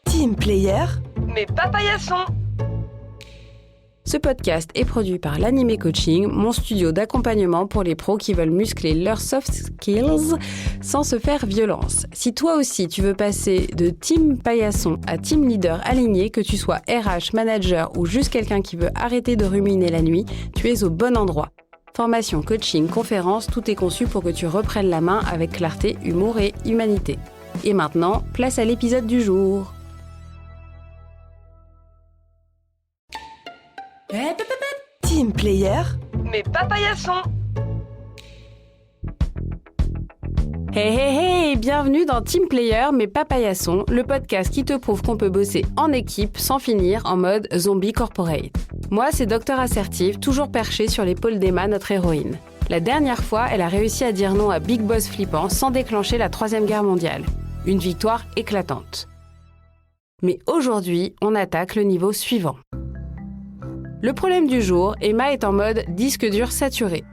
Team Player, mais pas paillasson. Ce podcast est produit par l'Animé Coaching, mon studio d'accompagnement pour les pros qui veulent muscler leurs soft skills sans se faire violence. Si toi aussi tu veux passer de team paillasson à team leader aligné, que tu sois RH, manager ou juste quelqu'un qui veut arrêter de ruminer la nuit, tu es au bon endroit. Formation, coaching, conférence, tout est conçu pour que tu reprennes la main avec clarté, humour et humanité. Et maintenant, place à l'épisode du jour. Team Player, mais pas paillasson. Hey hey hey, bienvenue dans Team Player mais pas paillasson, le podcast qui te prouve qu'on peut bosser en équipe sans finir en mode zombie corporate. Moi, c'est Docteur Assertive, toujours perchée sur l'épaule d'Emma, notre héroïne. La dernière fois, elle a réussi à dire non à Big Boss Flippant sans déclencher la 3e guerre mondiale. Une victoire éclatante. Mais aujourd'hui, on attaque le niveau suivant. Le problème du jour, Emma est en mode disque dur saturé.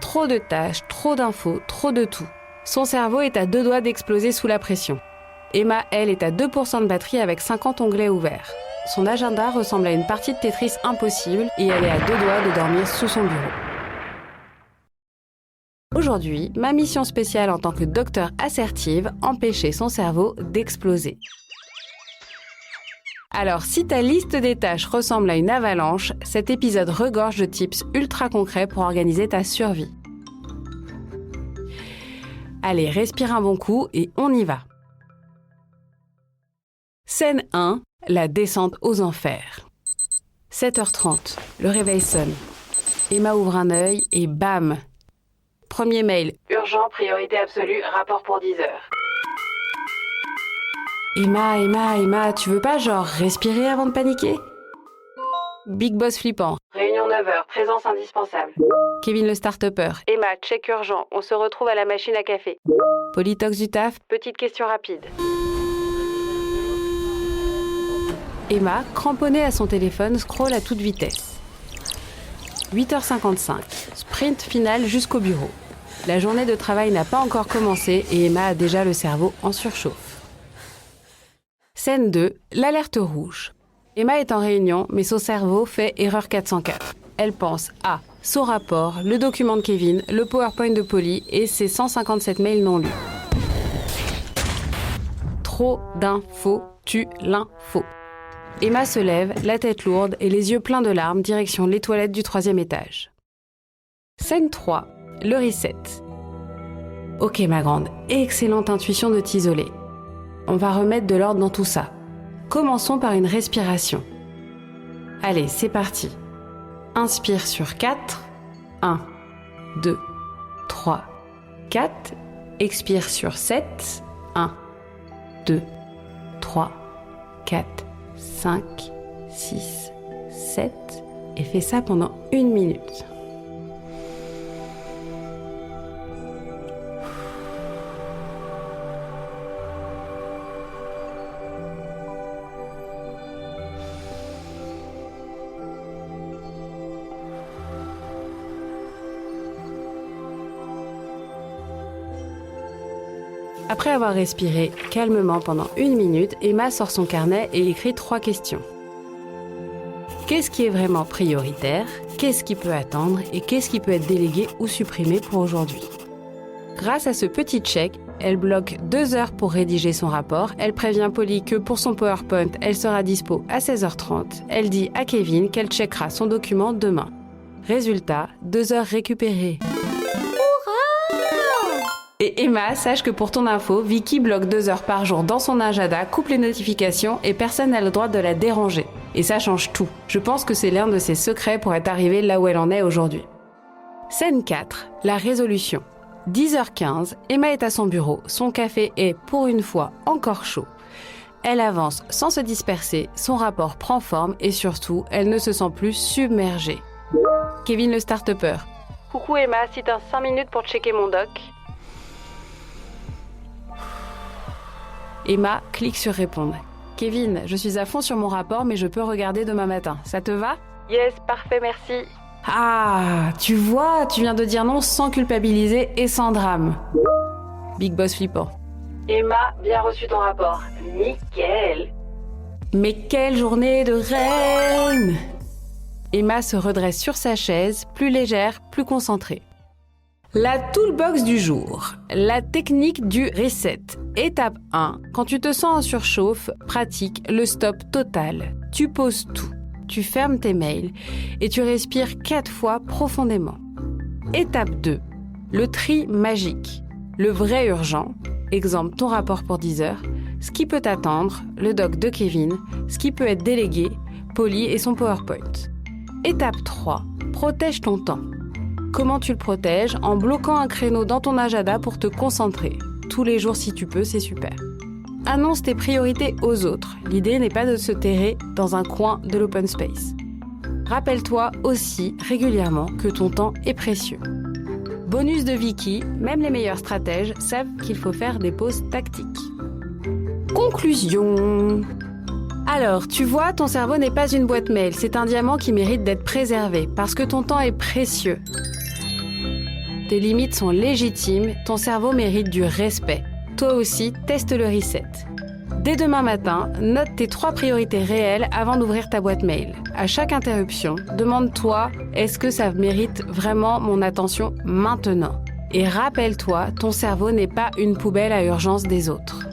Trop de tâches, trop d'infos, trop de tout. Son cerveau est à 2 doigts d'exploser sous la pression. Emma, elle, est à 2% de batterie avec 50 onglets ouverts. Son agenda ressemble à une partie de Tetris impossible et elle est à 2 doigts de dormir sous son bureau. Aujourd'hui, ma mission spéciale en tant que docteur assertive, empêcher son cerveau d'exploser. Alors, si ta liste des tâches ressemble à une avalanche, cet épisode regorge de tips ultra concrets pour organiser ta survie. Allez, respire un bon coup et on y va. Scène 1, la descente aux enfers. 7h30, le réveil sonne. Emma ouvre un œil et bam! Premier mail. Urgent, priorité absolue, rapport pour 10h. Emma, tu veux pas genre respirer avant de paniquer? Big Boss Flippant. Réunion 9h, présence indispensable. Kevin le start-upper. Emma, check urgent, on se retrouve à la machine à café. Polytox du taf, petite question rapide. Emma, cramponnée à son téléphone, scrolle à toute vitesse. 8h55, sprint final jusqu'au bureau. La journée de travail n'a pas encore commencé et Emma a déjà le cerveau en surchauffe. Scène 2, l'alerte rouge. Emma est en réunion, mais son cerveau fait erreur 404. Elle pense à son rapport, le document de Kevin, le PowerPoint de Polly et ses 157 mails non lus. Trop d'infos tue l'info. Emma se lève, la tête lourde et les yeux pleins de larmes, direction les toilettes du 3e étage. Scène 3, le reset. Ok ma grande, excellente intuition de t'isoler. On va remettre de l'ordre dans tout ça. Commençons par une respiration. Allez, c'est parti. Inspire sur 4. 1, 2, 3, 4. Expire sur 7. 1, 2, 3, 4, 5, 6, 7. Et fais ça pendant 1 minute. Après avoir respiré calmement pendant 1 minute, Emma sort son carnet et écrit 3 questions. Qu'est-ce qui est vraiment prioritaire? Qu'est-ce qui peut attendre? Et qu'est-ce qui peut être délégué ou supprimé pour aujourd'hui? Grâce à ce petit check, elle bloque 2 heures pour rédiger son rapport. Elle prévient Polly que pour son PowerPoint, elle sera dispo à 16h30. Elle dit à Kevin qu'elle checkera son document demain. Résultat, 2 heures récupérées. Et Emma, sache que pour ton info, Vicky bloque 2 heures par jour dans son agenda, coupe les notifications et personne n'a le droit de la déranger. Et ça change tout. Je pense que c'est l'un de ses secrets pour être arrivée là où elle en est aujourd'hui. Scène 4, la résolution. 10h15, Emma est à son bureau. Son café est, pour une fois, encore chaud. Elle avance sans se disperser, son rapport prend forme et surtout, elle ne se sent plus submergée. Kevin le start-upper. Coucou Emma, si t'as 5 minutes pour checker mon doc. Emma clique sur répondre. Kevin, je suis à fond sur mon rapport mais je peux regarder demain matin. Ça te va? Yes, parfait, merci. Ah, tu vois, tu viens de dire non sans culpabiliser et sans drame. Big Boss Flippant. Emma, bien reçu ton rapport. Nickel. Mais quelle journée de reine! Emma se redresse sur sa chaise, plus légère, plus concentrée. La toolbox du jour, la technique du reset. Étape 1, quand tu te sens en surchauffe, pratique le stop total. Tu poses tout, tu fermes tes mails et tu respires 4 fois profondément. Étape 2, le tri magique. Le vrai urgent, exemple ton rapport pour 10 heures, ce qui peut attendre, le doc de Kevin, ce qui peut être délégué, Polly et son PowerPoint. Étape 3, protège ton temps. Comment tu le protèges? En bloquant un créneau dans ton agenda pour te concentrer. Tous les jours si tu peux, c'est super. Annonce tes priorités aux autres. L'idée n'est pas de se terrer dans un coin de l'open space. Rappelle-toi aussi régulièrement que ton temps est précieux. Bonus de Vicky, même les meilleurs stratèges savent qu'il faut faire des pauses tactiques. Conclusion. Alors, tu vois, ton cerveau n'est pas une boîte mail, c'est un diamant qui mérite d'être préservé parce que ton temps est précieux. Tes limites sont légitimes, ton cerveau mérite du respect. Toi aussi, teste le reset. Dès demain matin, note tes 3 priorités réelles avant d'ouvrir ta boîte mail. À chaque interruption, demande-toi, est-ce que ça mérite vraiment mon attention maintenant? Et rappelle-toi, ton cerveau n'est pas une poubelle à urgence des autres.